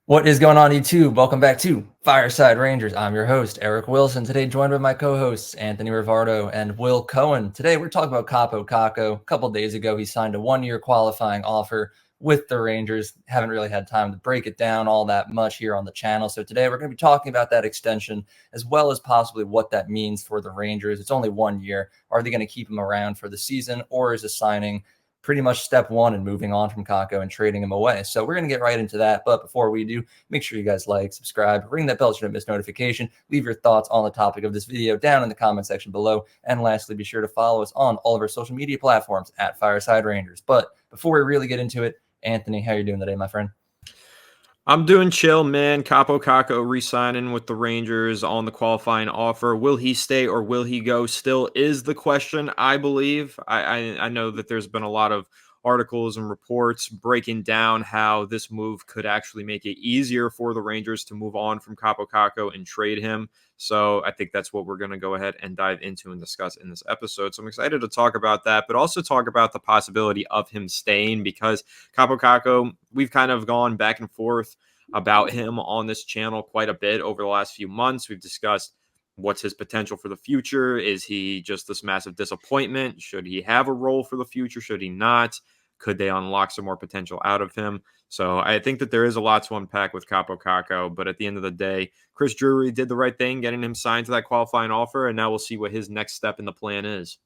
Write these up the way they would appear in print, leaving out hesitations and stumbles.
What is going on, YouTube? Welcome back to Fireside Rangers. I'm your host, Eric Wilson. Today, joined by my co-hosts, Anthony Rivardo and Will Cohen. Today, we're talking about Kaapo Kakko. A couple days ago, he signed a one-year qualifying offer with the Rangers. Haven't really had time to break it down all that much here on the channel. So today, we're going to be talking about that extension, as well as possibly what that means for the Rangers. It's only 1 year. Are they going to keep him around for the season, or is a signing pretty much step one and moving on from Kakko and trading him away? So we're going to get right into that. But before we do, make sure you guys like, subscribe, ring that bell so you don't miss notification. Leave your thoughts on the topic of this video down in the comment section below. And lastly, be sure to follow us on all of our social media platforms at Fireside Rangers. But before we really get into it, Anthony, how are you doing today, my friend? I'm doing chill, man. Kaapo Kakko re-signing with the Rangers on the qualifying offer. Will he stay or will he go? Still is the question, I believe. I know that there's been a lot of articles and reports breaking down how this move could actually make it easier for the Rangers to move on from Kaapo Kakko and trade him. So I think that's what we're going to go ahead and dive into and discuss in this episode. So I'm excited to talk about that, but also talk about the possibility of him staying, because Kaapo Kakko, we've kind of gone back and forth about him on this channel quite a bit over the last few months. We've discussed what's his potential for the future. Is he just this massive disappointment? Should he have a role for the future? Should he not? Could they unlock some more potential out of him? So I think that there is a lot to unpack with Kaapo Kakko, but at the end of the day, Chris Drury did the right thing getting him signed to that qualifying offer, and now we'll see what his next step in the plan is.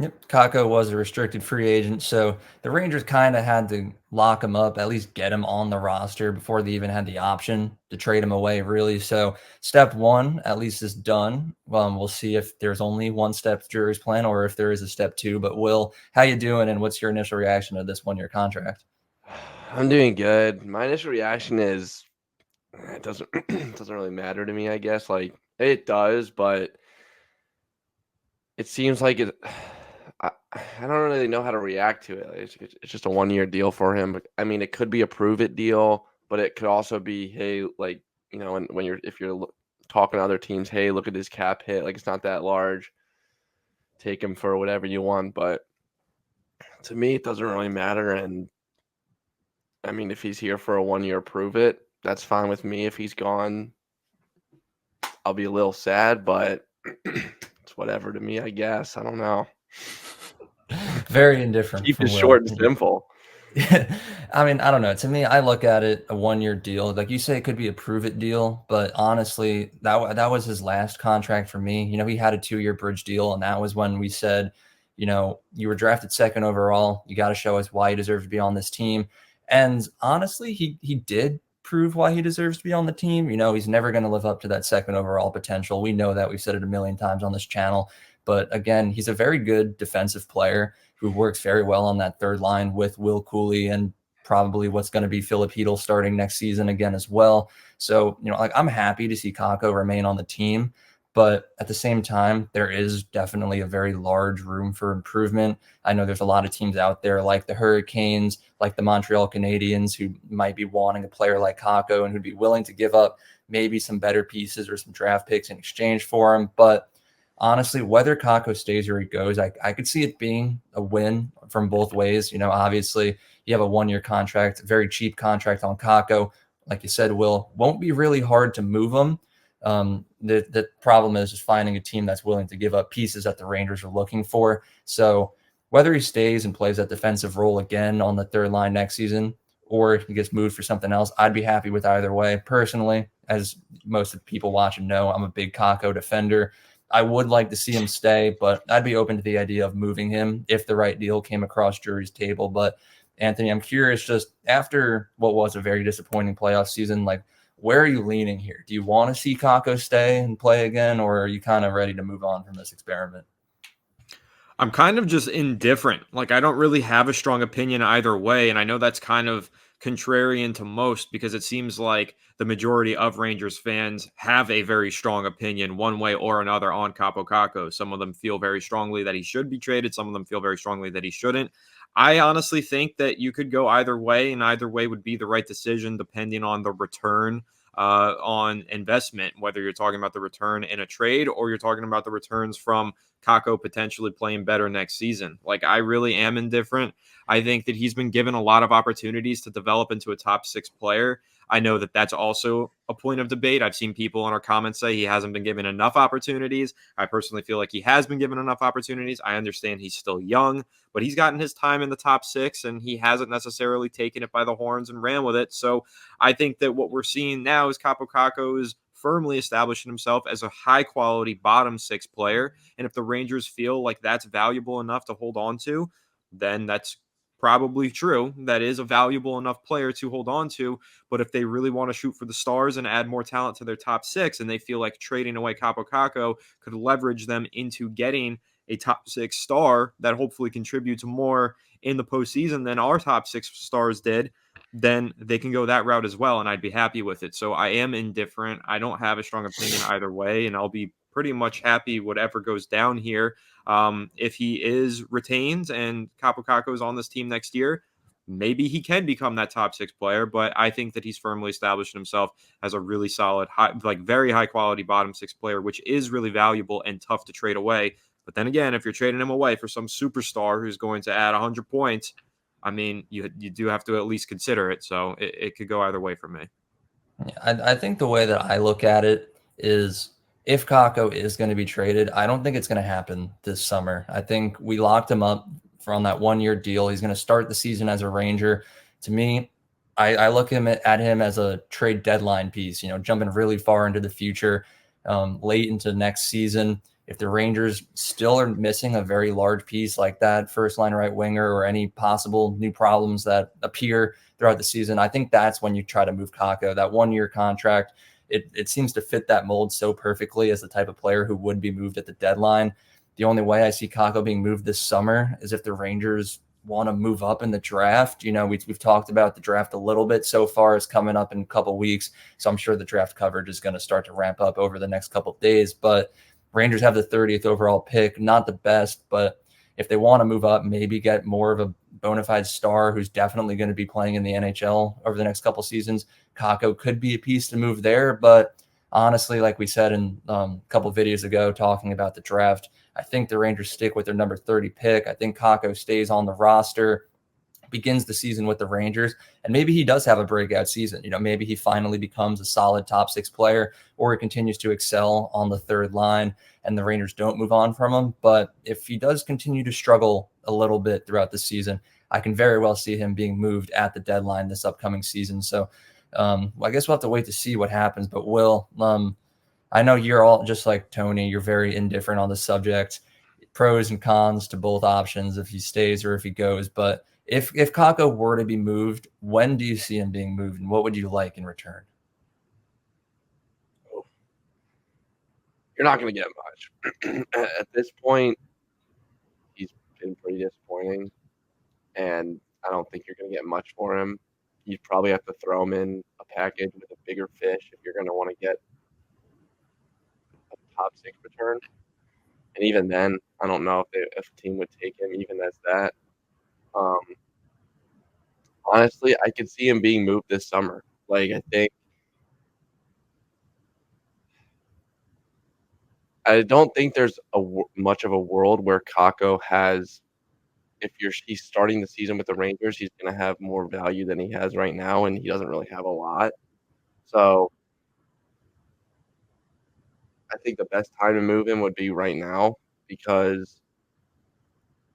Yep, Kakko was a restricted free agent, so the Rangers kind of had to lock him up, at least get him on the roster before they even had the option to trade him away, really. So step one, at least, is done. We'll see if there's only one step to Drury's plan or if there is a step two. But Will, how you doing, and what's your initial reaction to this one-year contract? I'm doing good. My initial reaction is it doesn't it doesn't really matter to me, I guess. Like it does, but it seems like it I don't really know how to react to it. Like, it's just a 1-year deal for him. But I mean, it could be a prove it deal, but it could also be, hey, like, when you're if you're talking to other teams, hey, look at this cap hit, like it's not that large. Take him for whatever you want, but to me it doesn't really matter. And I mean, if he's here for a 1-year prove it, that's fine with me. If he's gone, I'll be a little sad, but it's whatever to me, I guess. I don't know. Very indifferent Keep from it Will. short and simple. I mean, I don't know. To me, I look at it a one-year deal. Like you say, it could be a prove it deal, but honestly, that was his last contract for me. He had a 2-year bridge deal, and that was when we said, you were drafted second overall. You got to show us why you deserve to be on this team. And honestly, he did prove why he deserves to be on the team. He's never going to live up to that second overall potential. We know that. We've said it a million times on this channel. But again, he's a very good defensive player who works very well on that third line with Will Cooley and probably what's going to be Philip Hedl starting next season again as well. So, like, I'm happy to see Kakko remain on the team, but at the same time, there is definitely a very large room for improvement. I know there's a lot of teams out there like the Hurricanes, like the Montreal Canadiens, who might be wanting a player like Kakko and who'd be willing to give up maybe some better pieces or some draft picks in exchange for him. But honestly, whether Kakko stays or he goes, I could see it being a win from both ways. Obviously, you have a 1-year contract, very cheap contract on Kakko. Like you said, Will, won't be really hard to move him. The problem is just finding a team that's willing to give up pieces that the Rangers are looking for. So whether he stays and plays that defensive role again on the third line next season, or he gets moved for something else, I'd be happy with either way. Personally, as most of the people watching know, I'm a big Kakko defender. I would like to see him stay, but I'd be open to the idea of moving him if the right deal came across Drury's table. But Anthony, I'm curious, just after what was a very disappointing playoff season, like, where are you leaning here? Do you want to see Kakko stay and play again, or are you kind of ready to move on from this experiment? I'm kind of just indifferent. Like, I don't really have a strong opinion either way. And I know that's kind of contrarian to most, because it seems like the majority of Rangers fans have a very strong opinion one way or another on Kaapo Kakko. Some of them feel very strongly that he should be traded. Some of them feel very strongly that he shouldn't. I honestly think that you could go either way, and either way would be the right decision depending on the return on investment, whether you're talking about the return in a trade or you're talking about the returns from Kakko potentially playing better next season. Like, I really am indifferent. I think that he's been given a lot of opportunities to develop into a top 6 player. I know that that's also a point of debate. I've seen people in our comments say he hasn't been given enough opportunities. I personally feel like he has been given enough opportunities. I understand he's still young, but he's gotten his time in the top six and he hasn't necessarily taken it by the horns and ran with it. So I think that what we're seeing now is Kaapo Kakko is firmly establishing himself as a high quality bottom six player. And if the Rangers feel like that's valuable enough to hold on to, then that's probably true. That is a valuable enough player to hold on to. But if they really want to shoot for the stars and add more talent to their top six, and they feel like trading away Kaapo Kakko could leverage them into getting a top six star that hopefully contributes more in the postseason than our top six stars did, then they can go that route as well, and I'd be happy with it. So I am indifferent. I don't have a strong opinion either way, and I'll be pretty much happy whatever goes down here. If he is retained and Kaapo Kakko is on this team next year, maybe he can become that top six player, but I think that he's firmly established himself as a really solid, very high quality bottom six player, which is really valuable and tough to trade away. But then again, if you're trading him away for some superstar who's going to add 100 points, I mean, you do have to at least consider it. So it could go either way for me. Yeah, I think the way that I look at it is if Kako is going to be traded, I don't think it's going to happen this summer. I think we locked him up on that 1 year deal. He's going to start the season as a Ranger. To me, I look at him as a trade deadline piece, jumping really far into the future, late into next season. If the Rangers still are missing a very large piece like that first line right winger or any possible new problems that appear throughout the season, I think that's when you try to move Kakko. That 1 year contract, it seems to fit that mold so perfectly as the type of player who would be moved at the deadline. The only way I see Kakko being moved this summer is if the Rangers want to move up in the draft. We've talked about the draft a little bit so far. It's coming up in a couple weeks, so I'm sure the draft coverage is going to start to ramp up over the next couple of days. But Rangers have the 30th overall pick, not the best, but if they want to move up, maybe get more of a bona fide star who's definitely going to be playing in the NHL over the next couple seasons, Kakko could be a piece to move there. But honestly, like we said in a couple videos ago talking about the draft, I think the Rangers stick with their number 30 pick. I think Kakko stays on the roster, begins the season with the Rangers, and maybe he does have a breakout season. Maybe he finally becomes a solid top six player, or he continues to excel on the third line and the Rangers don't move on from him. But if he does continue to struggle a little bit throughout the season, I can very well see him being moved at the deadline this upcoming season. So I guess we'll have to wait to see what happens. But Will, I know you're all just like Tony, you're very indifferent on the subject, pros and cons to both options if he stays or if he goes. But if Kakko were to be moved, when do you see him being moved, and what would you like in return? You're not going to get much. At this point, he's been pretty disappointing, and I don't think you're going to get much for him. You'd probably have to throw him in a package with a bigger fish if you're going to want to get a top six return. And even then, I don't know if a team would take him even as that. Honestly, I could see him being moved this summer. I don't think there's much of a world where Kakko has. If he's starting the season with the Rangers, he's going to have more value than he has right now, and he doesn't really have a lot. So I think the best time to move him would be right now because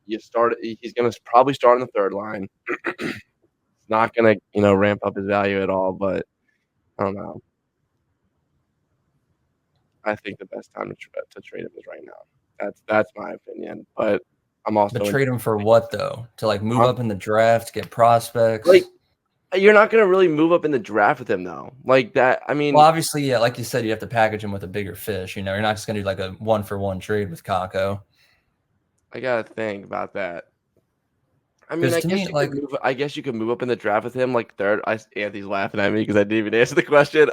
he's going to probably start on the third line. It's not going to, ramp up his value at all, but I don't know. I think the best time to trade him is right now. That's my opinion, but I'm also But trade him for what though? To move up in the draft, get prospects? You're not gonna really move up in the draft with him though. Like that, I mean, Well, obviously, yeah, like you said, you have to package him with a bigger fish. You're not just gonna do like a 1-for-1 trade with Kakko. I gotta think about that. I mean, Because to me, I guess you could move up in the draft with him, like third. Anthony's laughing at me because I didn't even answer the question.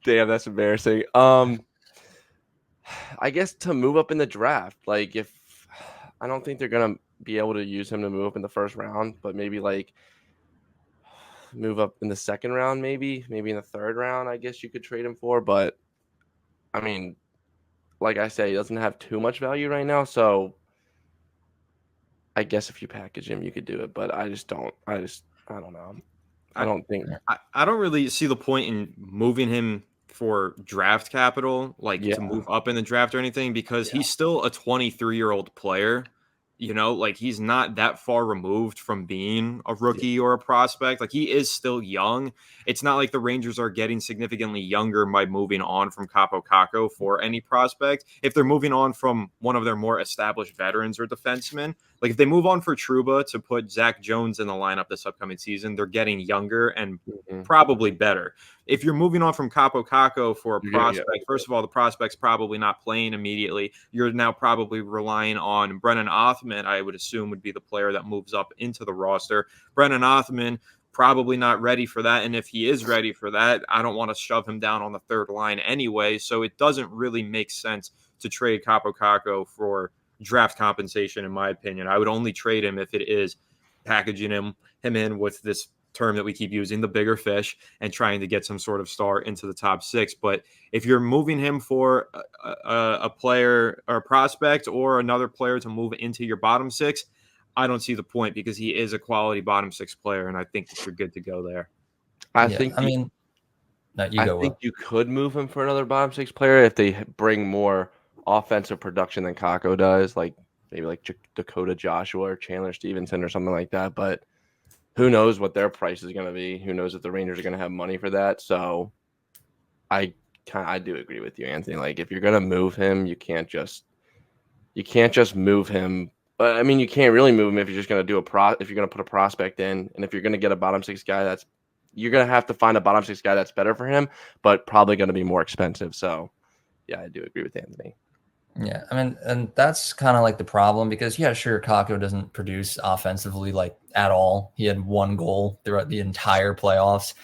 Damn, that's embarrassing. I guess to move up in the draft, if I don't think they're gonna be able to use him to move up in the first round, but maybe move up in the second round, maybe in the third round. I guess you could trade him for, but I mean, like I say, he doesn't have too much value right now, so I guess if you package him, you could do it, but I don't know. I don't think. I don't really see the point in moving him for draft capital, like Yeah, to move up in the draft or anything, because yeah, he's still a 23-year-old player. Like he's not that far removed from being a yeah. rookie or a prospect. Like he is still young. It's not like the Rangers are getting significantly younger by moving on from Kaapo Kakko for any prospect. If they're moving on from one of their more established veterans or defensemen, like if they move on for Trouba to put Zach Jones in the lineup this upcoming season, they're getting younger and Mhm. probably better. If you're moving on from Kaapo Kakko for a You're gonna get prospect, first of all, the prospect's probably not playing immediately. You're now probably relying on Brennan Othman, I would assume would be the player that moves up into the roster. Brennan Othman, probably not ready for that. And if he is ready for that, I don't want to shove him down on the third line anyway. So it doesn't really make sense to trade Kaapo Kakko for draft compensation, in my opinion. I would only trade him if it is packaging him in with this term that we keep using, the bigger fish, and trying to get some sort of star into the top six. But if you're moving him for a player or a prospect or another player to move into your bottom six, I don't see the point because he is a quality bottom six player, and I think that you're good to go there. I Yeah, think I mean, no, you I go, think Will. you could move him for another bottom six player if they bring more offensive production than Kako does, like maybe like Dakota Joshua or Chandler Stevenson or something like that. But who knows what their price is going to be? Who knows if the Rangers are going to have money for that? So I I do agree with you, Anthony. Like if you're going to move him, you can't just move him. I mean, you can't really move him if you're just going to do if you're going to put a prospect in, and if you're going to get a bottom six guy, you're going to have to find a bottom six guy that's better for him, but probably going to be more expensive. So yeah, I do agree with Anthony. Yeah, I mean, and that's kind of like the problem because yeah, sure, Kakko doesn't produce offensively like at all. He had one goal throughout the entire playoffs,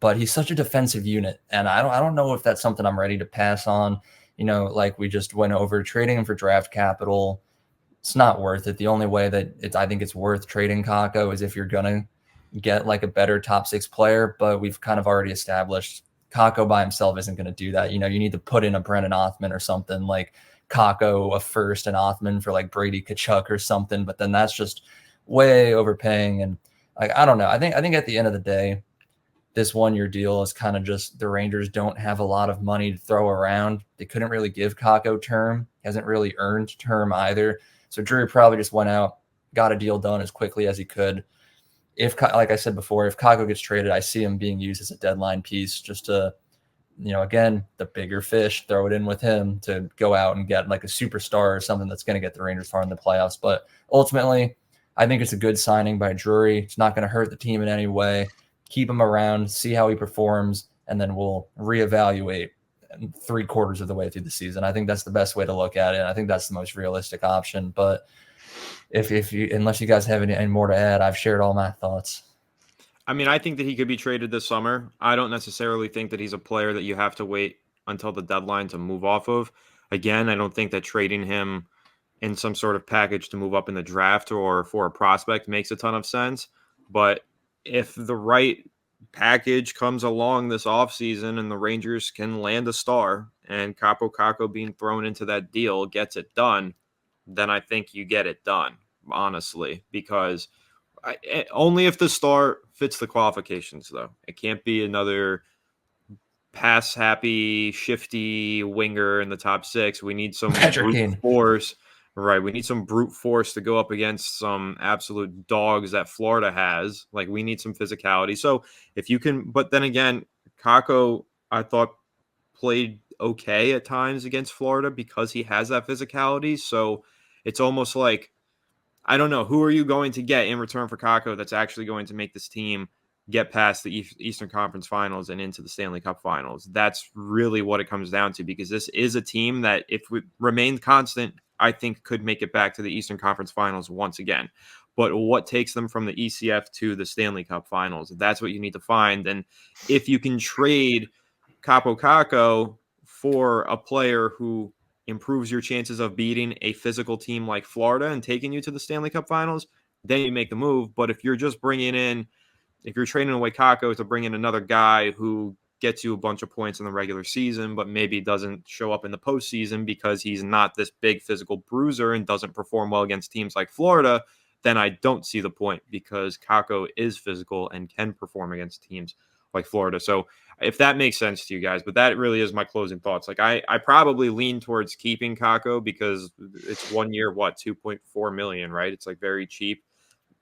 but he's such a defensive unit, and I don't know if that's something I'm ready to pass on. Like we just went over trading him for draft capital. It's not worth it. The only way that I think it's worth trading Kakko is if you're gonna get like a better top six player. But we've kind of already established Kakko by himself isn't going to do that. You need to put in a Brennan Othman or something like Kakko a first and Othman for like Brady Kachuk or something. But then that's just way overpaying. And like I don't know. I think at the end of the day, this 1 year deal is kind of just the Rangers don't have a lot of money to throw around. They couldn't really give Kakko term. He hasn't really earned term either. So Drury probably just went out, got a deal done as quickly as he could. If, like I said before, if Kakko gets traded, I see him being used as a deadline piece just to, again, the bigger fish, throw it in with him to go out and get like a superstar or something that's going to get the Rangers far in the playoffs. But ultimately, I think it's a good signing by Drury. It's not going to hurt the team in any way. Keep him around, see how he performs, and then we'll reevaluate 3/4 of the way through the season. I think that's the best way to look at it. I think that's the most realistic option. But if you, unless you guys have any more to add, I've shared all my thoughts. I mean, I think that he could be traded this summer. I don't necessarily think that he's a player that you have to wait until the deadline to move off of. Again, I don't think that trading him in some sort of package to move up in the draft or for a prospect makes a ton of sense. But if the right package comes along this offseason and the Rangers can land a star and Kaapo Kakko being thrown into that deal gets it done, then I think you get it done, honestly, because only if the star fits the qualifications, though. It can't be another pass happy, shifty winger in the top six. We need some Patrick brute Kane. force. Right. We need some brute force to go up against some absolute dogs that Florida has. Like, we need some physicality. So, if you can, but then again, Kakko, I thought, played okay at times against Florida because he has that physicality. So, it's almost like, I don't know. Who are you going to get in return for Kakko that's actually going to make this team get past the Eastern Conference Finals and into the Stanley Cup Finals? That's really what it comes down to, because this is a team that, if we remained constant, I think could make it back to the Eastern Conference Finals once again. But what takes them from the ECF to the Stanley Cup Finals? That's what you need to find. And if you can trade Kaapo Kakko for a player who improves your chances of beating a physical team like Florida and taking you to the Stanley Cup Finals, then you make the move. But if you're just if you're trading away Kakko to bring in another guy who gets you a bunch of points in the regular season, but maybe doesn't show up in the postseason because he's not this big physical bruiser and doesn't perform well against teams like Florida, then I don't see the point because Kakko is physical and can perform against teams like Florida. So if that makes sense to you guys, but that really is my closing thoughts. Like I probably lean towards keeping Kakko because it's 1 year, what, 2.4 million, right? It's like very cheap.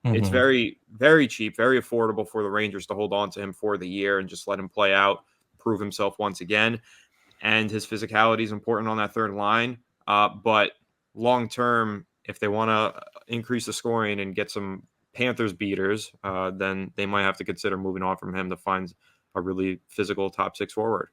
It's Mhm. very, very cheap, very affordable for the Rangers to hold on to him for the year and just let him play out, prove himself once again. And his physicality is important on that third line. But long term, if they want to increase the scoring and get some Panthers beaters, then they might have to consider moving on from him to find a really physical top six forward.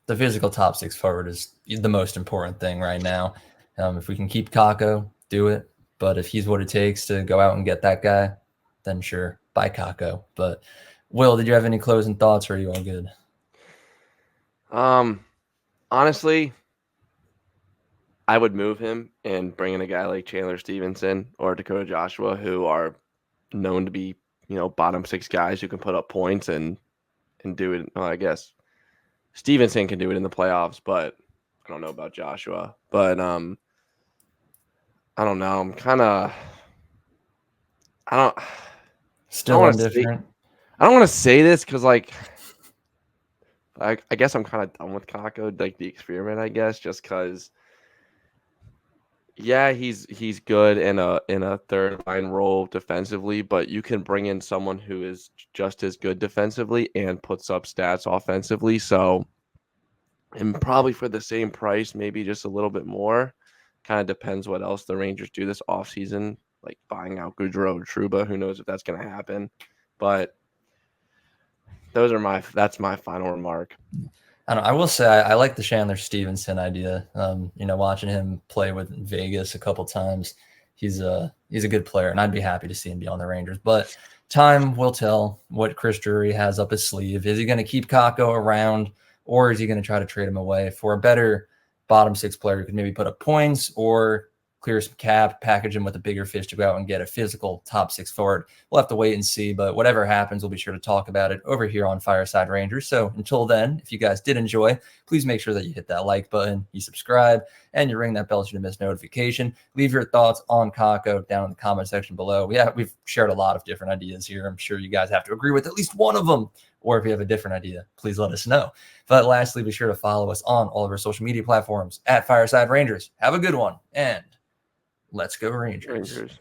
The physical top six forward is the most important thing right now. If we can keep Kakko, do it. But if he's what it takes to go out and get that guy, then sure, buy Kakko. But Will, did you have any closing thoughts, or are you all good? Honestly, I would move him and bring in a guy like Chandler Stevenson or Dakota Joshua, who are known to be, bottom six guys who can put up points and do it. Well, I guess Stevenson can do it in the playoffs, but I don't know about Joshua. But I don't know. I'm kind of I don't Still want to say indifferent? I don't want to say this because I guess I'm kind of done with Kakko, like the experiment. I guess just because. Yeah, he's good in a third line role defensively, but you can bring in someone who is just as good defensively and puts up stats offensively. So, and probably for the same price, maybe just a little bit more. Kind of depends what else the Rangers do this offseason, like buying out Goudreau or Trouba. Who knows if that's going to happen? But that's my final remark. I will say I like the Chandler Stevenson idea. Watching him play with Vegas a couple times, he's a good player, and I'd be happy to see him be on the Rangers. But time will tell what Chris Drury has up his sleeve. Is he going to keep Kakko around, or is he going to try to trade him away for a better bottom six player who could maybe put up points or clear some cap, package him with a bigger fish to go out and get a physical top six forward? We'll have to wait and see, but whatever happens, we'll be sure to talk about it over here on Fireside Rangers. So until then, if you guys did enjoy, please make sure that you hit that like button, you subscribe, and you ring that bell so you don't miss notification. Leave your thoughts on Kakko down in the comment section below. We've shared a lot of different ideas here. I'm sure you guys have to agree with at least one of them, or if you have a different idea, please let us know. But lastly, be sure to follow us on all of our social media platforms at Fireside Rangers. Have a good one, and let's go Rangers.